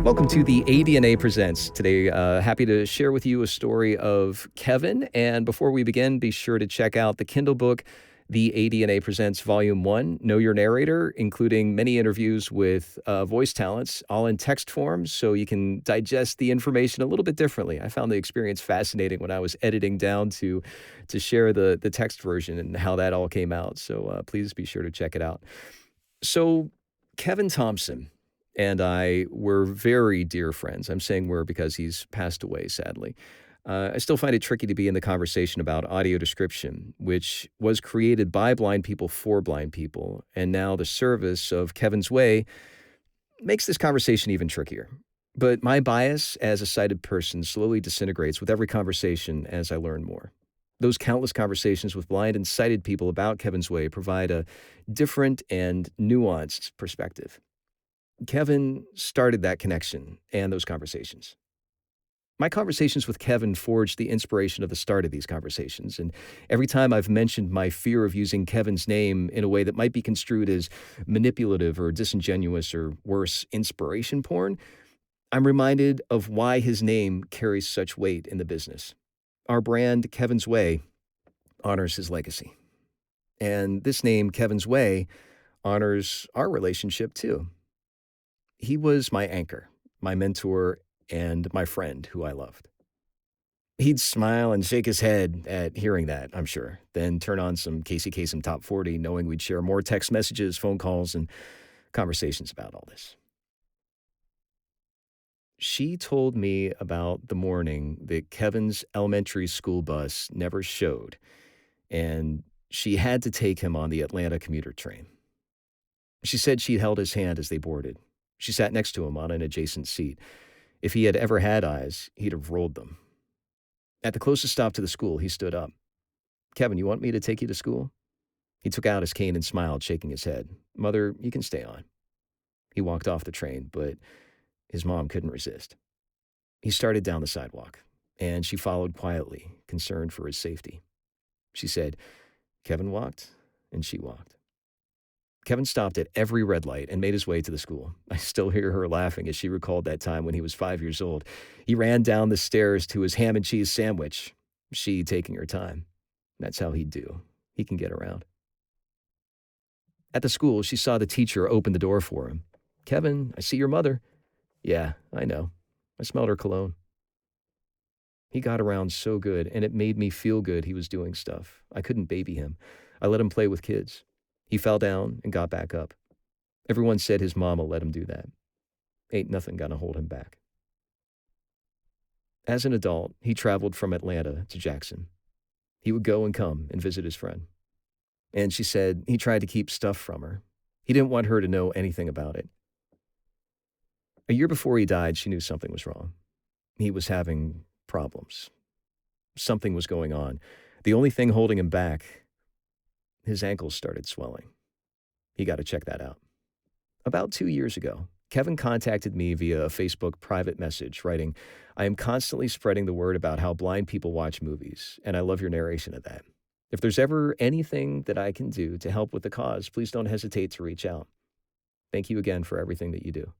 Welcome to the ADNA Presents. Today, happy to share with you a story of Kevin. And before we begin, be sure to check out the Kindle book, The ADNA Presents Volume 1, Know Your Narrator, including many interviews with voice talents, all in text form, so you can digest the information a little bit differently. I found the experience fascinating when I was editing down to share the text version and how that all came out. So please be sure to check it out. So Kevin Thompson and I were very dear friends. I'm saying we're because he's passed away, sadly. I still find it tricky to be in the conversation about audio description, which was created by blind people for blind people, and now the service of Kevin's Way makes this conversation even trickier. But my bias as a sighted person slowly disintegrates with every conversation as I learn more. Those countless conversations with blind and sighted people about Kevin's Way provide a different and nuanced perspective. Kevin started that connection and those conversations. My conversations with Kevin forged the inspiration of the start of these conversations, and every time I've mentioned my fear of using Kevin's name in a way that might be construed as manipulative or disingenuous or worse, inspiration porn, I'm reminded of why his name carries such weight in the business. Our brand, Kevin's Way, honors his legacy. And this name, Kevin's Way, honors our relationship too. He was my anchor, my mentor, and my friend who I loved. He'd smile and shake his head at hearing that, I'm sure, then turn on some Casey Kasem Top 40, knowing we'd share more text messages, phone calls, and conversations about all this. She told me about the morning that Kevin's elementary school bus never showed, and she had to take him on the Atlanta commuter train. She said she'd held his hand as they boarded. She sat next to him on an adjacent seat. If he had ever had eyes, he'd have rolled them. At the closest stop to the school, he stood up. "Kevin, you want me to take you to school?" He took out his cane and smiled, shaking his head. "Mother, you can stay on." He walked off the train, but his mom couldn't resist. He started down the sidewalk, and she followed quietly, concerned for his safety. She said, Kevin walked, and she walked. Kevin stopped at every red light and made his way to the school. I still hear her laughing as she recalled that time when he was 5 years old. He ran down the stairs to his ham and cheese sandwich, she taking her time. That's how he'd do. He can get around. At the school, she saw the teacher open the door for him. "Kevin, I see your mother." "Yeah, I know. I smelled her cologne." He got around so good, and it made me feel good he was doing stuff. I couldn't baby him. I let him play with kids. He fell down and got back up. Everyone said his mama let him do that. Ain't nothing gonna hold him back. As an adult, he traveled from Atlanta to Jackson. He would go and come and visit his friend. And she said he tried to keep stuff from her. He didn't want her to know anything about it. A year before he died, she knew something was wrong. He was having problems. Something was going on. The only thing holding him back, his ankles started swelling. He got to check that out. About 2 years ago, Kevin contacted me via a Facebook private message, writing, "I am constantly spreading the word about how blind people watch movies, and I love your narration of that. If there's ever anything that I can do to help with the cause, please don't hesitate to reach out. Thank you again for everything that you do."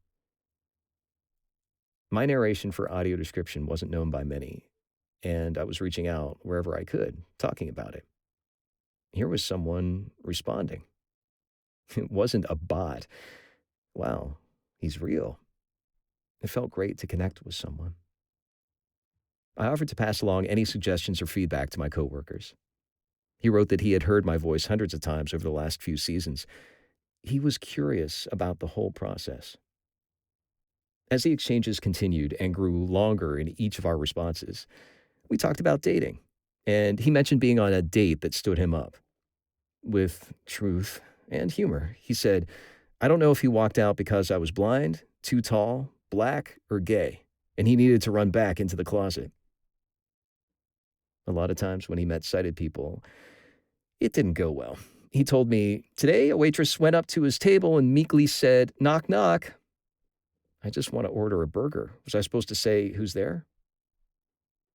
My narration for audio description wasn't known by many, and I was reaching out wherever I could, talking about it. Here was someone responding. It wasn't a bot. Wow, he's real. It felt great to connect with someone. I offered to pass along any suggestions or feedback to my coworkers. He wrote that he had heard my voice hundreds of times over the last few seasons. He was curious about the whole process. As the exchanges continued and grew longer in each of our responses, we talked about dating, and he mentioned being on a date that stood him up. With truth and humor, he said, "I don't know if he walked out because I was blind, too tall, black, or gay, and he needed to run back into the closet." A lot of times when he met sighted people, it didn't go well. He told me, "Today, a waitress went up to his table and meekly said, 'Knock, knock.' I just want to order a burger. Was I supposed to say, 'Who's there?'"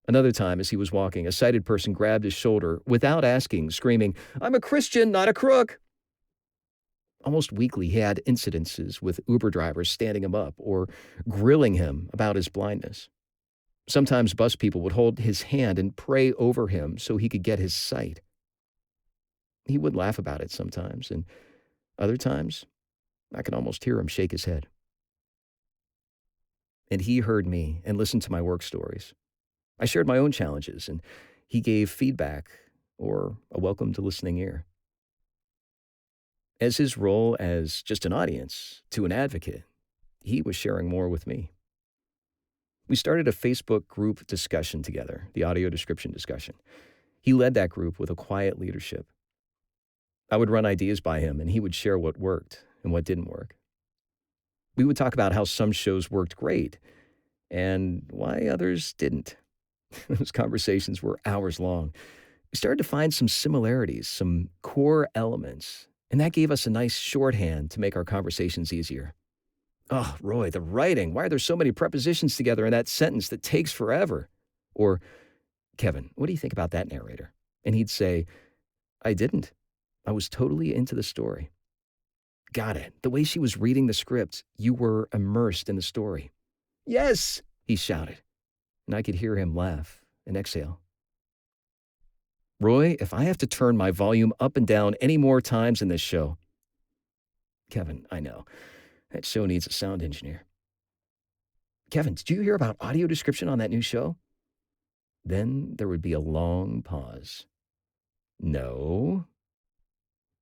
Another time, as he was walking, a sighted person grabbed his shoulder without asking, screaming, "I'm a Christian, not a crook." Almost weekly, he had incidences with Uber drivers standing him up or grilling him about his blindness. Sometimes bus people would hold his hand and pray over him so he could get his sight. He would laugh about it sometimes, and other times, I could almost hear him shake his head. And he heard me and listened to my work stories. I shared my own challenges, and he gave feedback or a welcome to listening ear. As his role as just an audience to an advocate, he was sharing more with me. We started a Facebook group discussion together, the audio description discussion. He led that group with a quiet leadership. I would run ideas by him, and he would share what worked and what didn't work. We would talk about how some shows worked great and why others didn't. Those conversations were hours long. We started to find some similarities, some core elements, and that gave us a nice shorthand to make our conversations easier. Oh, Roy, the writing. Why are there so many prepositions together in that sentence that takes forever? Or, Kevin, what do you think about that narrator? And he'd say, I didn't. I was totally into the story. Got it. The way she was reading the script, you were immersed in the story. Yes, he shouted, and I could hear him laugh and exhale. Roy, if I have to turn my volume up and down any more times in this show. Kevin, I know. That show needs a sound engineer. Kevin, did you hear about audio description on that new show? Then there would be a long pause. No.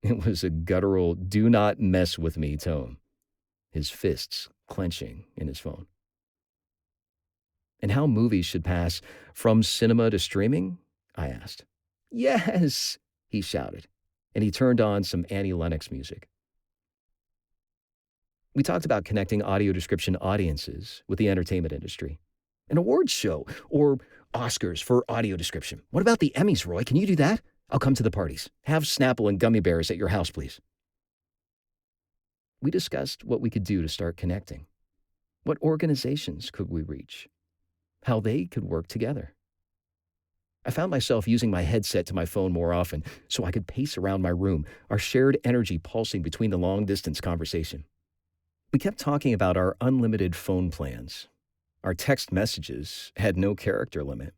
It was a guttural, do not mess with me tone, his fists clenching in his phone. And how movies should pass from cinema to streaming? I asked. Yes, he shouted, and he turned on some Annie Lennox music. We talked about connecting audio description audiences with the entertainment industry. An awards show or Oscars for audio description. What about the Emmys, Roy? Can you do that? I'll come to the parties. Have Snapple and gummy bears at your house, please. We discussed what we could do to start connecting. What organizations could we reach? How they could work together. I found myself using my headset to my phone more often so I could pace around my room, our shared energy pulsing between the long-distance conversation. We kept talking about our unlimited phone plans. Our text messages had no character limit,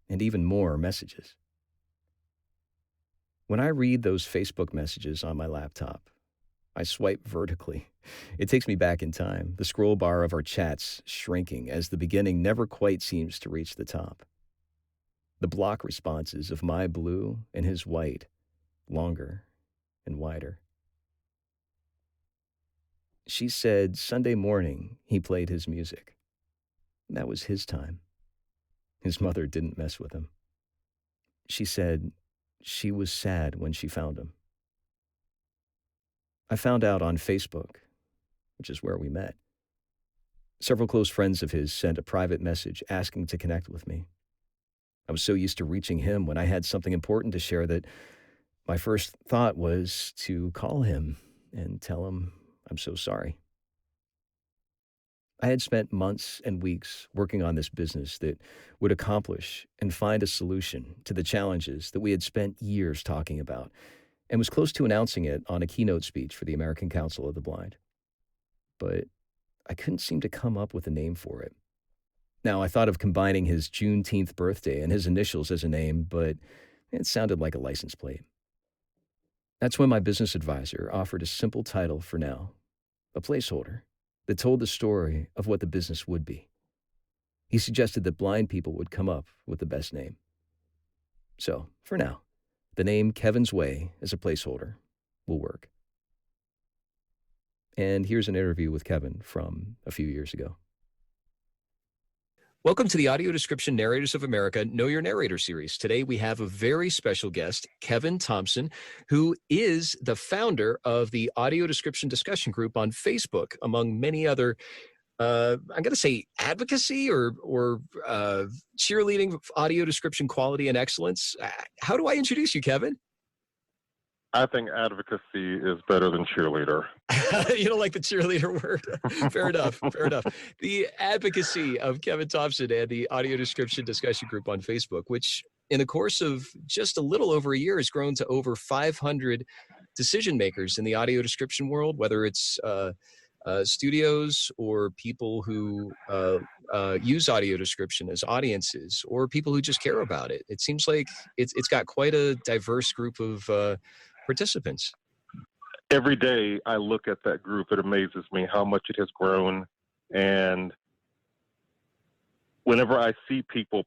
and even more messages. When I read those Facebook messages on my laptop, I swipe vertically. It takes me back in time, the scroll bar of our chats shrinking as the beginning never quite seems to reach the top. The block responses of my blue and his white, longer and wider. She said Sunday morning he played his music. That was his time. His mother didn't mess with him. She said she was sad when she found him. I found out on Facebook, which is where we met. Several close friends of his sent a private message asking to connect with me. I was so used to reaching him when I had something important to share that my first thought was to call him and tell him I'm so sorry. I had spent months and weeks working on this business that would accomplish and find a solution to the challenges that we had spent years talking about, and was close to announcing it on a keynote speech for the American Council of the Blind. But I couldn't seem to come up with a name for it. Now, I thought of combining his Juneteenth birthday and his initials as a name, but it sounded like a license plate. That's when my business advisor offered a simple title for now, a placeholder that told the story of what the business would be. He suggested that blind people would come up with the best name. So, for now, the name Kevin's Way as a placeholder will work. And here's an interview with Kevin from a few years ago. Welcome to the Audio Description Narrators of America Know Your Narrator series. Today we have a very special guest, Kevin Thompson, who is the founder of the Audio Description Discussion Group on Facebook, among many other, I'm going to say advocacy or cheerleading audio description quality and excellence. How do I introduce you, Kevin? I think advocacy is better than cheerleader. You don't like the cheerleader word? Fair enough. Fair enough. The advocacy of Kevin Thompson and the Audio Description Discussion Group on Facebook, which in the course of just a little over a year has grown to over 500 decision makers in the audio description world, whether it's studios or people who use audio description as audiences, or people who just care about it. It seems like it's got quite a diverse group of participants. Every day I look at that group, it amazes me how much it has grown. And whenever I see people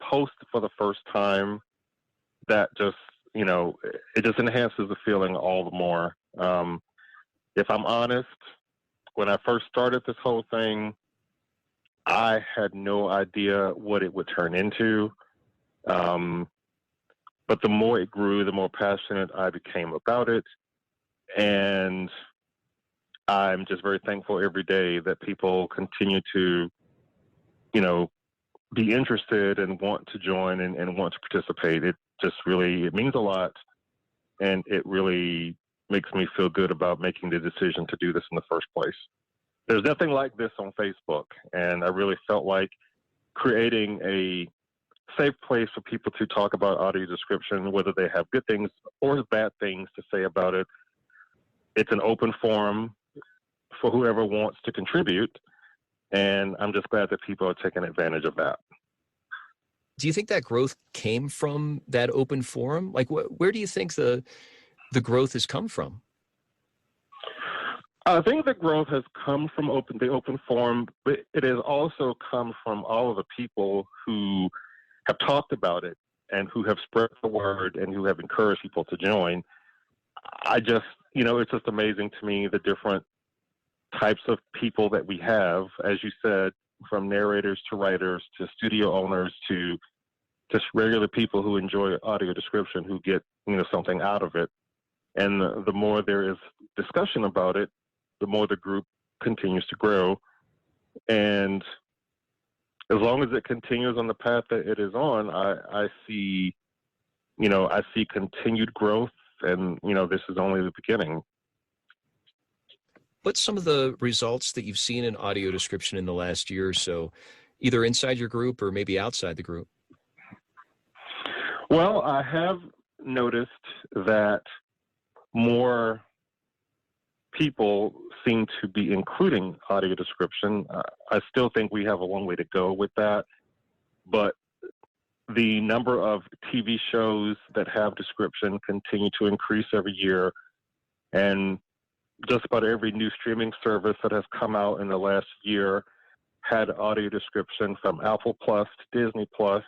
post for the first time, that just, it just enhances the feeling all the more. If I'm honest, when I first started this whole thing, I had no idea what it would turn into. But the more it grew, the more passionate I became about it. And I'm just very thankful every day that people continue to, be interested and want to join and want to participate. It means a lot. And it really makes me feel good about making the decision to do this in the first place. There's nothing like this on Facebook. And I really felt like creating a safe place for people to talk about audio description, whether they have good things or bad things to say about it. It's an open forum for whoever wants to contribute, and I'm just glad that people are taking advantage of that. Do you think that growth came from that open forum? Like, where do you think the growth has come from? I think the growth has come from the open forum, but it has also come from all of the people who have talked about it and who have spread the word and who have encouraged people to join. It's just amazing to me the different types of people that we have, as you said, from narrators to writers to studio owners to just regular people who enjoy audio description, who get, something out of it. And the more there is discussion about it, the more the group continues to grow. And as long as it continues on the path that it is on, I see continued growth. And, this is only the beginning. What's some of the results that you've seen in audio description in the last year or so, either inside your group or maybe outside the group? Well, I have noticed that more people seem to be including audio description. I still think we have a long way to go with that, but the number of TV shows that have description continue to increase every year, and just about every new streaming service that has come out in the last year had audio description, from Apple Plus to Disney Plus,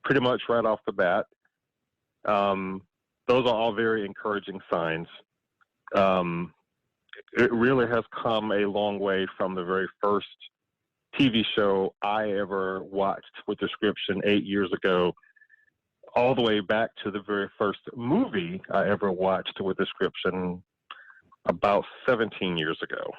pretty much right off the bat. Those are all very encouraging signs. It really has come a long way from the very first TV show I ever watched with description 8 years ago, all the way back to the very first movie I ever watched with description about 17 years ago.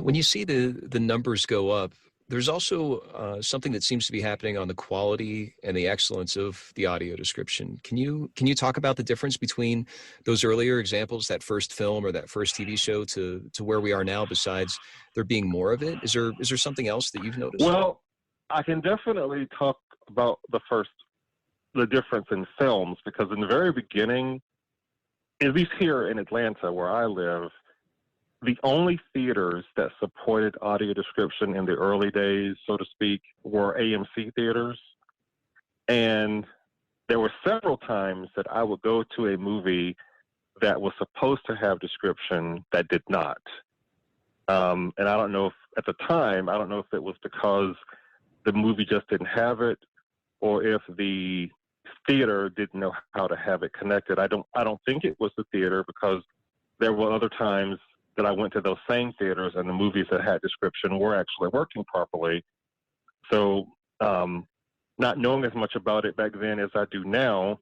When you see the numbers go up, there's also something that seems to be happening on the quality and the excellence of the audio description. Can you talk about the difference between those earlier examples, that first film or that first TV show, to where we are now, besides there being more of it? Is there something else that you've noticed? Well, I can definitely talk about the difference in films, because in the very beginning, at least here in Atlanta where I live, the only theaters that supported audio description in the early days, so to speak, were AMC theaters. And there were several times that I would go to a movie that was supposed to have description that did not. And I don't know if at the time, I don't know if it was because the movie just didn't have it, or if the theater didn't know how to have it connected. I don't think it was the theater, because there were other times that I went to those same theaters and the movies that had description were actually working properly. So not knowing as much about it back then as I do now,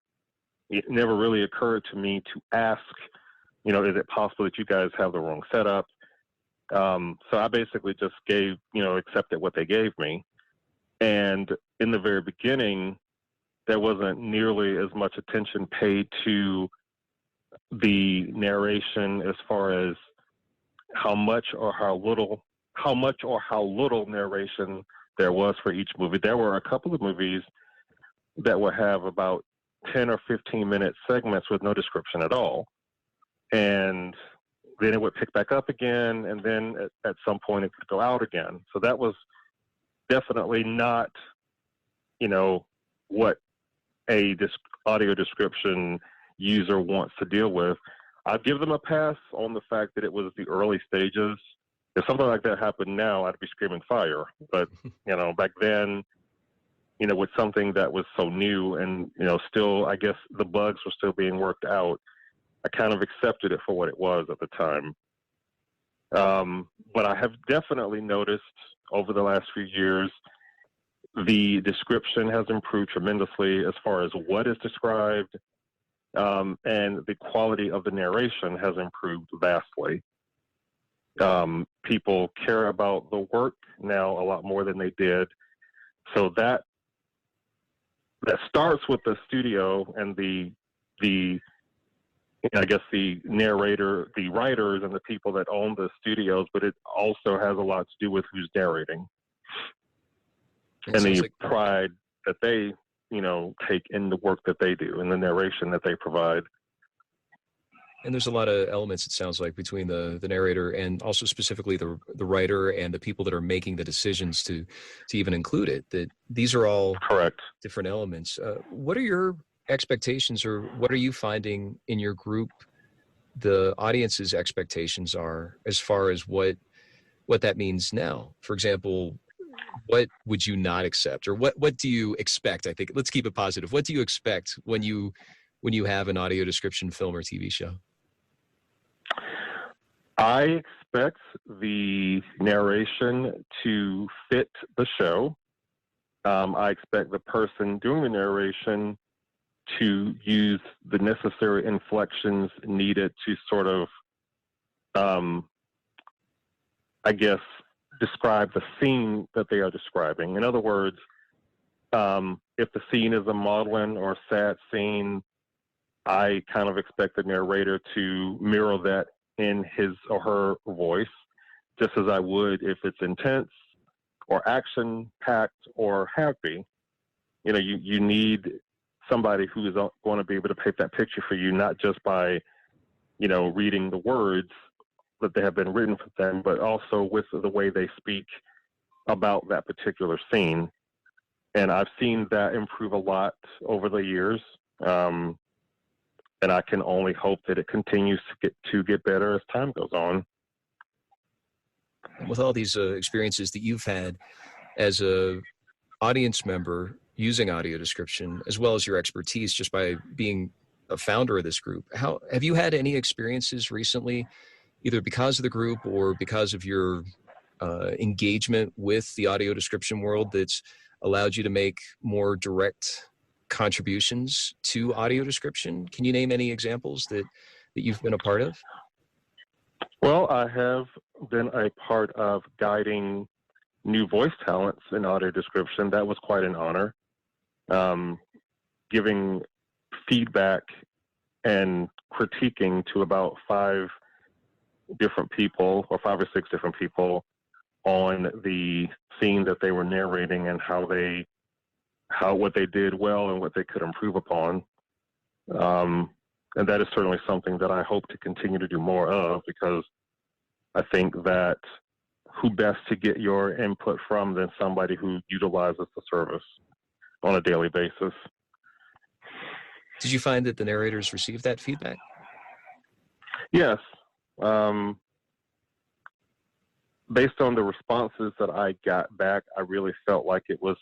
it never really occurred to me to ask, is it possible that you guys have the wrong setup? So I basically just accepted what they gave me. And in the very beginning, there wasn't nearly as much attention paid to the narration, as far as how much or how little narration there was for each movie. There were a couple of movies that would have about 10 or 15-minute segments with no description at all. And then it would pick back up again, and then at some point it would go out again. So that was definitely not, what a audio description user wants to deal with. I'd give them a pass on the fact that it was the early stages. If something like that happened now, I'd be screaming fire. But, back then, with something that was so new and, still, I guess the bugs were still being worked out, I kind of accepted it for what it was at the time. But I have definitely noticed over the last few years, the description has improved tremendously as far as what is described, and the quality of the narration has improved vastly. People care about the work now a lot more than they did. So that starts with the studio and the I guess the narrator, the writers, and the people that own the studios, but it also has a lot to do with who's narrating and the pride that they, take in the work that they do and the narration that they provide. And there's a lot of elements, it sounds like, between the narrator and also specifically the writer and the people that are making the decisions to even include it, that these are all correct different elements. What are your expectations, or what are you finding in your group the audience's expectations are as far as what that means now? For example, what would you not accept, or what do you expect? I think let's keep it positive. What do you expect when you have an audio description film or TV show? I expect the narration to fit the show. I expect the person doing the narration to use the necessary inflections needed to sort of, I guess, describe the scene that they are describing. In other words, if the scene is a maudlin or sad scene, I kind of expect the narrator to mirror that in his or her voice, just as I would if it's intense or action-packed or happy. You need somebody who is going to be able to paint that picture for you, not just by, reading the words that they have been written for them, but also with the way they speak about that particular scene. And I've seen that improve a lot over the years. And I can only hope that it continues to get better as time goes on. With all these experiences that you've had as a audience member using audio description, as well as your expertise just by being a founder of this group, have you had any experiences recently, either because of the group or because of your engagement with the audio description world, that's allowed you to make more direct contributions to audio description? Can you name any examples that you've been a part of? Well, I have been a part of guiding new voice talents in audio description. That was quite an honor. Giving feedback and critiquing to about 5 different people, or 5 or 6 different people, on the scene that they were narrating and what they did well and what they could improve upon. And that is certainly something that I hope to continue to do more of, because I think that who best to get your input from than somebody who utilizes the service on a daily basis. Did you find that the narrators received that feedback? Yes. Based on the responses that I got back, I really felt like it was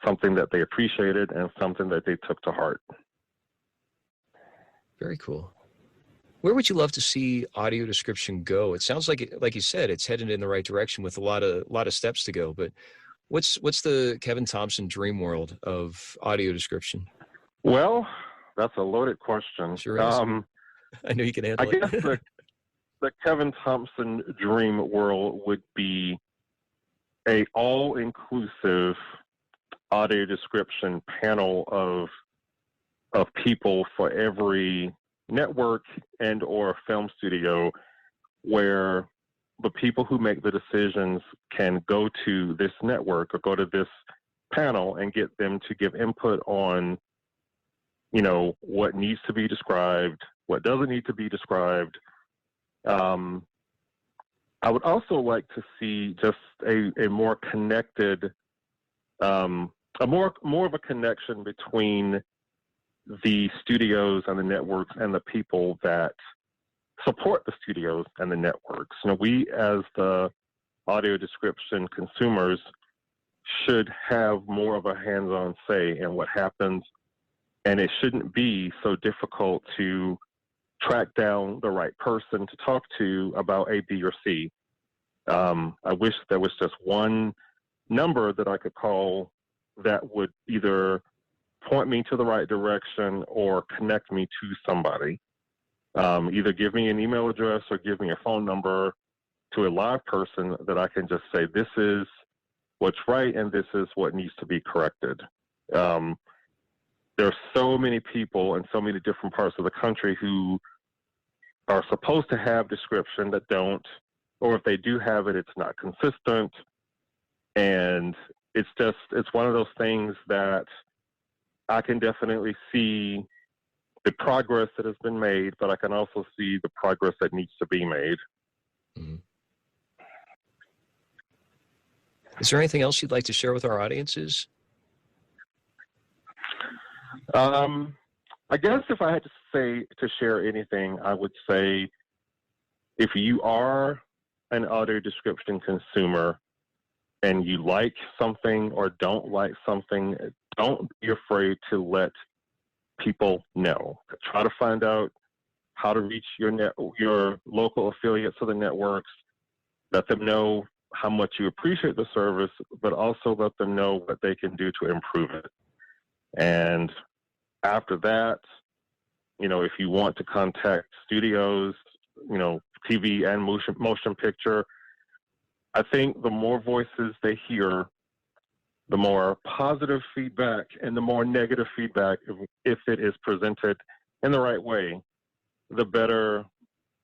something that they appreciated and something that they took to heart. Very cool. Where would you love to see audio description go? It sounds like you said, it's headed in the right direction with a lot of steps to go. But what's the Kevin Thompson dream world of audio description? Well, that's a loaded question. Sure is. I know you can handle it. I guess the Kevin Thompson dream world would be a all-inclusive audio description panel of people for every network and or film studio, where the people who make the decisions can go to this network or go to this panel and get them to give input on what needs to be described, what doesn't need to be described. I would also like to see just a more connected, more of a connection between the studios and the networks and the people that support the studios and the networks. We as the audio description consumers should have more of a hands-on say in what happens, and it shouldn't be so difficult to track down the right person to talk to about A, B, or C. I wish there was just one number that I could call that would either point me to the right direction or connect me to somebody. Either give me an email address or give me a phone number to a live person that I can just say, this is what's right and this is what needs to be corrected. There are so many people in so many different parts of the country who are supposed to have description that don't, or if they do have it, it's not consistent. And it's one of those things that I can definitely see the progress that has been made, but I can also see the progress that needs to be made. Mm-hmm. Is there anything else you'd like to share with our audiences? I guess if I had to share anything, I would say if you are an audio description consumer and you like something or don't like something, don't be afraid to let people know. Try to find out how to reach your local affiliates of the networks. Let them know how much you appreciate the service, but also let them know what they can do to improve it. And after that, if you want to contact studios, TV and motion picture, I think the more voices they hear, the more positive feedback and the more negative feedback, if it is presented in the right way, the better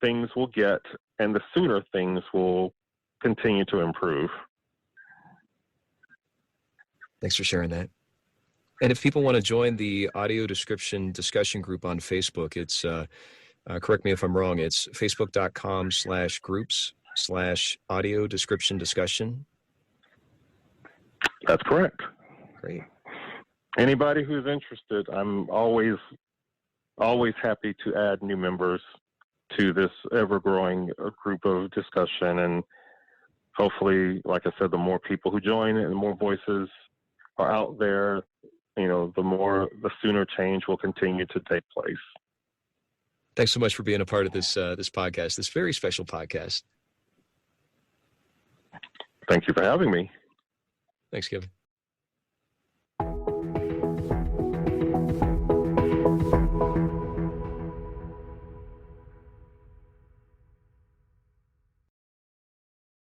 things will get and the sooner things will continue to improve. Thanks for sharing that. And if people want to join the audio description discussion group on Facebook, it's, correct me if I'm wrong, it's facebook.com/groups/audio description discussion. That's correct. Great. Anybody who's interested, I'm always happy to add new members to this ever-growing group of discussion. And hopefully, like I said, the more people who join and the more voices are out there, the sooner change will continue to take place. Thanks so much for being a part of this podcast, this very special podcast. Thank you for having me. Thanks, Kevin.